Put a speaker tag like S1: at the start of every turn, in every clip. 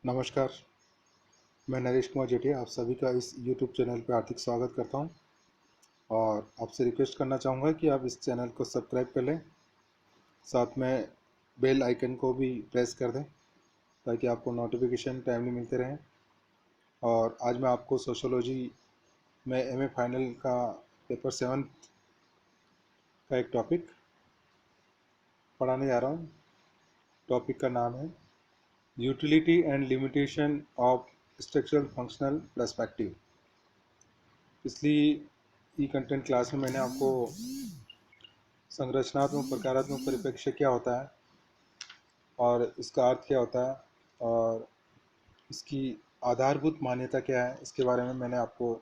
S1: नमस्कार, मैं नरेश कुमार जेठिया आप सभी का इस YouTube चैनल पर हार्दिक स्वागत करता हूं और आपसे रिक्वेस्ट करना चाहूँगा कि आप इस चैनल को सब्सक्राइब कर लें, साथ में बेल आइकन को भी प्रेस कर दें ताकि आपको नोटिफिकेशन टाइमली मिलते रहें। और आज मैं आपको सोशियोलॉजी में MA फाइनल का पेपर 7 का एक टॉपिक पढ़ाने जा रहा हूँ। टॉपिक का नाम है utility and limitation of structural functional perspective. इसलिए ई कंटेंट क्लास में मैंने आपको संरचनात्मक प्रकारात्मक परिप्रेक्ष्य क्या होता है और इसका अर्थ क्या होता है और इसकी आधारभूत मान्यता क्या है, इसके बारे में मैंने आपको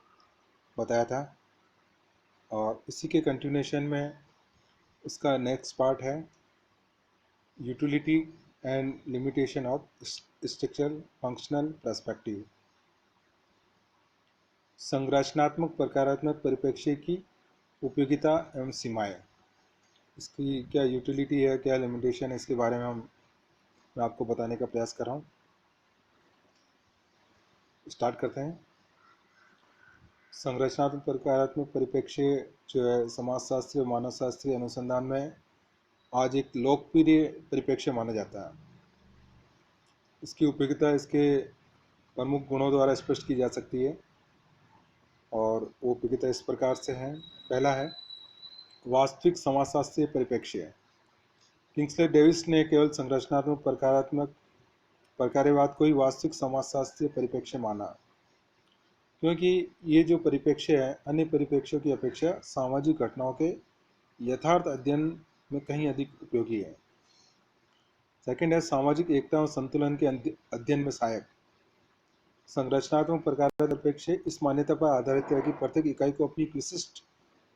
S1: बताया था। और इसी के कंटिन्यूएशन में इसका नेक्स्ट पार्ट है utility and limitation of structural functional perspective. संरचनात्मक प्रकारात्मक परिप्रेक्ष्य की उपयोगिता एवं सीमाएं, इसकी क्या यूटिलिटी है, क्या लिमिटेशन है, इसके बारे में मैं आपको बताने का प्रयास कर रहा हूँ। स्टार्ट करते हैं। संरचनात्मक प्रकारात्मक परिप्रेक्ष्य जो है समाजशास्त्री और मानवशास्त्रीय अनुसंधान में आज एक लोकप्रिय परिप्रेक्ष्य माना जाता है। इसकी उपयोगिता इसके प्रमुख गुणों द्वारा स्पष्ट की जा सकती है और वो उपयोगिता इस प्रकार से है। पहला है वास्तविक समाजशास्त्रीय परिप्रेक्ष्य। किंग्सले डेविस ने केवल संरचनात्मक प्रकारात्मक प्रकार्यवाद को ही वास्तविक समाजशास्त्रीय परिप्रेक्ष्य माना, क्योंकि ये जो परिप्रेक्ष्य है अन्य परिप्रेक्ष्यों की अपेक्षा सामाजिक घटनाओं के यथार्थ अध्ययन में कहीं अधिक उपयोगी है। सेकंड है सामाजिक एकता और संतुलन के अध्ययन में सहायक। संरचनात्मक प्रकार परिप्रेक्ष्य इस मान्यता पर आधारित है कि प्रत्येक इकाई को अपनी विशिष्ट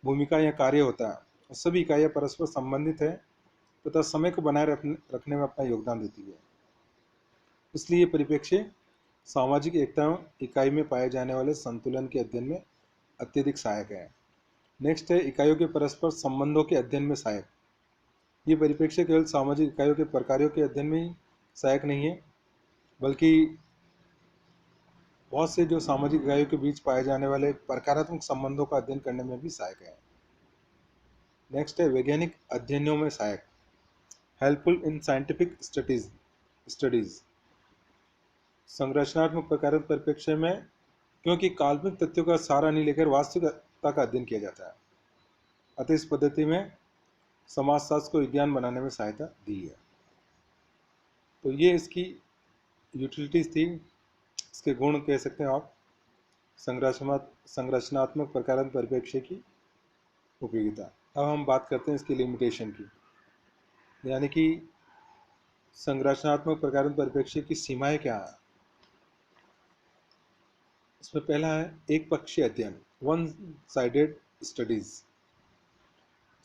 S1: भूमिका या कार्य होता है और सभी इकाइयाँ परस्पर संबंधित है तथा समय को बनाए रखने में अपना योगदान देती है। इसलिए परिप्रेक्ष्य सामाजिक एकता इकाई में पाए जाने वाले संतुलन के अध्ययन में अत्यधिक सहायक है। नेक्स्ट है इकाइयों के परस्पर संबंधों के अध्ययन में सहायक। ये परिप्रेक्ष्य केवल सामाजिक इकाइयों के प्रकारों के अध्ययन में ही सहायक नहीं है, बल्कि बहुत से जो सामाजिक इकाइयों के बीच पाए जाने वाले प्रकारात्मक संबंधों का अध्ययन करने में भी सहायक है। नेक्स्ट है वैज्ञानिक अध्ययनों में सहायक, हेल्पफुल इन साइंटिफिक स्टडीज। संरचनात्मक प्रकारात्मक परिप्रेक्ष्य में क्योंकि काल्पनिक तथ्यों का सहारा नहीं लेकर वास्तविकता का अध्ययन किया जाता है, अतः इस पद्धति में समाजशास्त्र को विज्ञान बनाने में सहायता दी है। तो ये इसकी यूटिलिटीज थी, इसके गुण कह सकते हैं आप। संरचनात्मक प्रकारात्मक परिप्रेक्ष्य की उपयोगिता। अब हम बात करते हैं इसकी लिमिटेशन की, यानी कि संरचनात्मक प्रकारात्मक परिप्रेक्ष्य की सीमाएं क्या है। इसमें पहला है एक पक्षीय अध्ययन, वन साइडेड स्टडीज।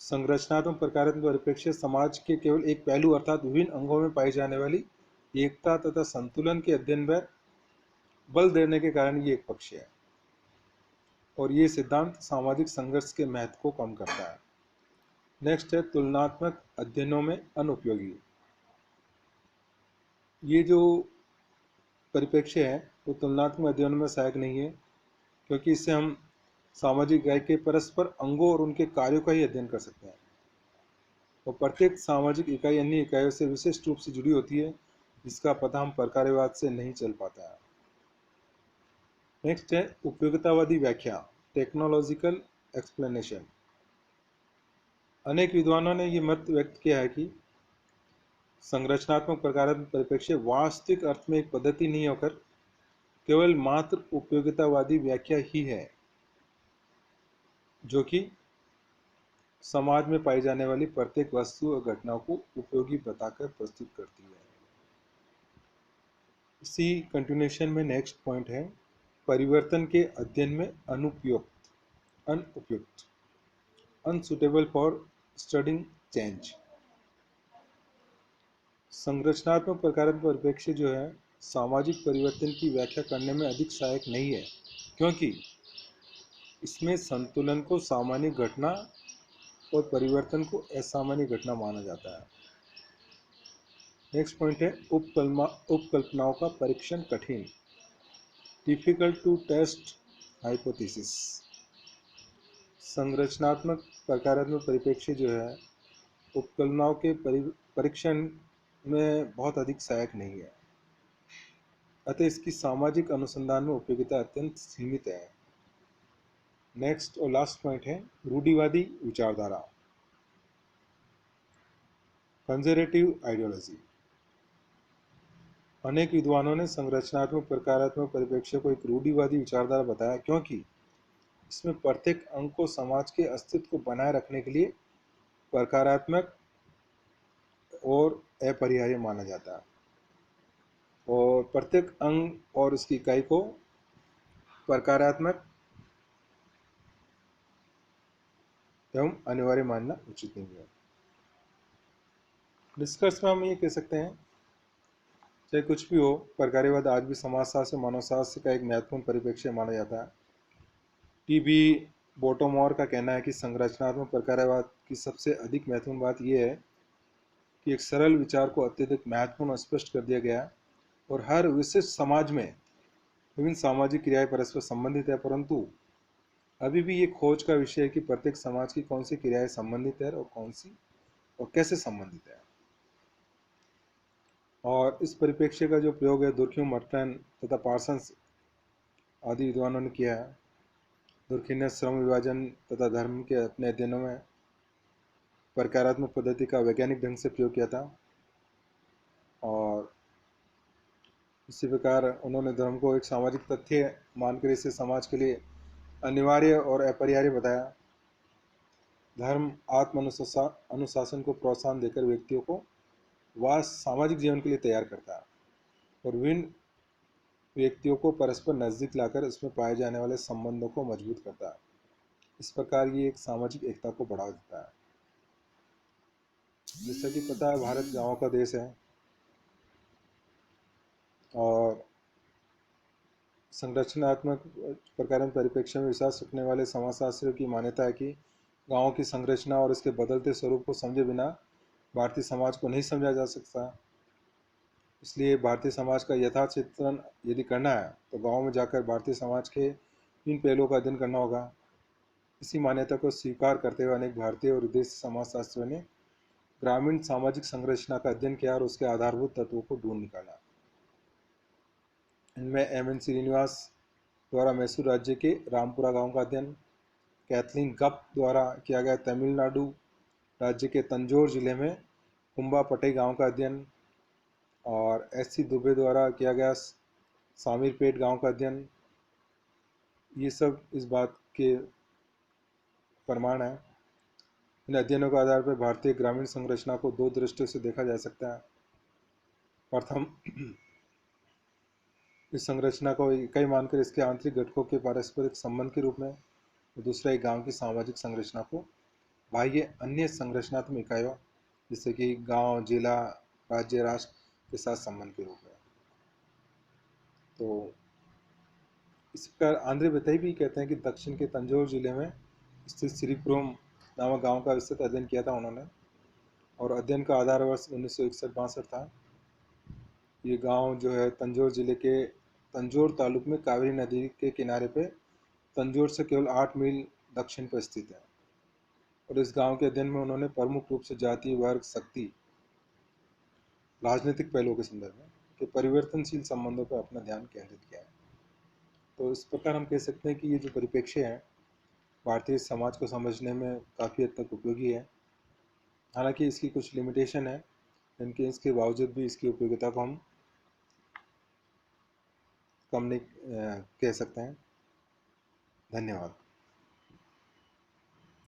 S1: संरचनात्मक प्रकारात्मक परिप्रेक्ष्य समाज के केवल एक पहलू अर्थात विभिन्न अंगों में पाई जाने वाली एकता तथा संतुलन के अध्ययन पर बल देने के कारण ये एक पक्षीय है और ये सिद्धांत सामाजिक संघर्ष के महत्व को कम करता है। नेक्स्ट है तुलनात्मक अध्ययनों में अनुपयोगी। ये जो परिप्रेक्ष्य है वो तुलनात्मक अध्ययनों में सहायक नहीं है, क्योंकि इससे हम सामाजिक इकाई के परस्पर अंगों और उनके कार्यों का ही अध्ययन कर सकते हैं और प्रत्येक सामाजिक इकाई अन्य इकाइयों से विशिष्ट रूप से जुड़ी होती है, जिसका पता हम प्रकार्यवाद से नहीं चल पाता है। नेक्स्ट है उपयोगितावादी व्याख्या, टेक्नोलॉजिकल एक्सप्लेनेशन। अनेक विद्वानों ने यह मत व्यक्त किया है कि संरचनात्मक प्रकारात्मक परिप्रेक्ष्य वास्तविक अर्थ में एक पद्धति नहीं होकर केवल मात्र उपयोगितावादी व्याख्या ही है, जो कि समाज में पाई जाने वाली प्रत्येक वस्तु और घटना को उपयोगी बताकर प्रस्तुत करती है। इसी कंटिन्यूएशन में नेक्स्ट पॉइंट है परिवर्तन के अध्ययन में अनुपयुक्त, अनसुटेबल फॉर स्टडिंग चेंज। संरचनात्मक प्रकारात्मक परिप्रेक्ष्य जो है सामाजिक परिवर्तन की व्याख्या करने में अधिक सहायक नहीं है, क्योंकि इसमें संतुलन को सामान्य घटना और परिवर्तन को असामान्य घटना माना जाता है। नेक्स्ट पॉइंट है उपकल्पनाओं का परीक्षण कठिन, डिफिकल्ट टू टेस्ट हाइपोथेसिस। संरचनात्मक प्रकारात्मक परिप्रेक्ष्य जो है उपकल्पनाओं के परीक्षण में बहुत अधिक सहायक नहीं है, अतः इसकी सामाजिक अनुसंधान में उपयोगिता अत्यंत सीमित है। नेक्स्ट और लास्ट पॉइंट है रूढ़िवादी विचारधारा, कंजर्वेटिव आइडियोलॉजी। अनेक विद्वानों ने संरचनात्मक प्रकारात्मक परिप्रेक्ष्य को एक रूढ़िवादी विचारधारा बताया, क्योंकि इसमें प्रत्येक अंग को समाज के अस्तित्व को बनाए रखने के लिए प्रकारात्मक और अपरिहार्य माना जाता है, और प्रत्येक अंग और उसकी इकाई को प्रकारात्मक एवं अनिवार्य मानना उचित नहीं है। निष्कर्ष में हम ये कह सकते हैं, चाहे कुछ भी हो, प्रकार्यवाद आज भी समाजशास्त्र मानवशास्त्र का एक महत्वपूर्ण परिप्रेक्ष्य माना जाता है। टीबी बोटोमोर का कहना है कि संरचनात्मक प्रकार्यवाद की सबसे अधिक महत्वपूर्ण बात यह है कि एक सरल विचार को अत्यधिक महत्वपूर्ण और स्पष्ट कर दिया गया, और हर विशिष्ट समाज में विभिन्न सामाजिक क्रियाएं परस्पर संबंधित है, परंतु अभी भी ये खोज का विषय है कि प्रत्येक समाज की कौन सी क्रियाएं संबंधित है और कौन सी और कैसे संबंधित है। और इस परिप्रेक्ष्य का जो प्रयोग है दुर्खिम, मर्टन तथा पार्सन्स आदि विद्वानों ने किया है। दुर्खिम ने श्रम विभाजन तथा धर्म के अपने अध्ययनों में प्रकारात्मक पद्धति का वैज्ञानिक ढंग से प्रयोग किया था, और इसी प्रकार उन्होंने धर्म को एक सामाजिक तथ्य मानकर इसे समाज के लिए अनिवार्य और अपरिहार्य बताया। धर्म आत्म अनुशासन को प्रोत्साहन देकर व्यक्तियों को वह सामाजिक जीवन के लिए तैयार करता है, और विभिन्न व्यक्तियों को परस्पर नजदीक लाकर इसमें पाए जाने वाले संबंधों को मजबूत करता है। इस प्रकार ये एक सामाजिक एकता को बढ़ावा देता है। जैसा कि पता है, भारत गांवों का देश है, और संरचनात्मक प्रकार परिप्रेक्ष्य में विश्वास रखने वाले समाजशास्त्रियों की मान्यता है कि गांवों की संरचना और इसके बदलते स्वरूप को समझे बिना भारतीय समाज को नहीं समझा जा सकता। इसलिए भारतीय समाज का यथार्थ चित्रण यदि करना है तो गांव में जाकर भारतीय समाज के इन पहलुओं का अध्ययन करना होगा। इसी मान्यता को स्वीकार करते हुए अनेक भारतीय और विदेशी समाजशास्त्रियों ने ग्रामीण सामाजिक संरचना का अध्ययन किया और उसके आधारभूत तत्वों को ढूंढ निकाला। इनमें एम.एन. श्रीनिवास द्वारा मैसूर राज्य के रामपुरा गांव का अध्ययन, कैथलीन गप द्वारा किया गया तमिलनाडु राज्य के तंजौर जिले में कुंबापटई गांव का अध्ययन, और एस.सी. दुबे द्वारा किया गया सामीरपेट गांव का अध्ययन, ये सब इस बात के प्रमाण है। इन अध्ययनों के आधार पर भारतीय ग्रामीण संरचना को दो दृष्टियों से देखा जा सकता है। प्रथम, इस संरचना को इकाई मानकर इसके आंतरिक घटकों के पारस्परिक संबंध के रूप में, और दूसरा एक गांव की सामाजिक संरचना को बाह्य अन्य संरचनात्मक इकाइयों जैसे कि गांव, जिला, राज्य, राष्ट्र के साथ संबंध के रूप में। तो इस प्रकार आंध्र बताई भी कहते हैं कि दक्षिण के तंजौर जिले में स्थित श्रीपुरम नामक गांव का विस्तृत अध्ययन किया था उन्होंने, और अध्ययन का आधार वर्ष 1961-62 था। ये गांव जो है तंजौर जिले के तंजौर तालुक में कावेरी नदी के किनारे पे तंजौर से केवल 8 मील दक्षिण पर स्थित है, और इस गांव के अध्ययन में उन्होंने प्रमुख रूप से जाति, वर्ग, शक्ति, राजनीतिक पहलुओं के संदर्भ में के परिवर्तनशील संबंधों पर अपना ध्यान केंद्रित किया है। तो इस प्रकार हम कह सकते हैं कि ये जो परिप्रेक्ष्य है भारतीय समाज को समझने में काफ़ी हद तक उपयोगी है। हालांकि इसकी कुछ लिमिटेशन है, लेकिन इसके बावजूद भी इसकी उपयोगिता को हम कम नहीं कह सकते हैं। धन्यवाद।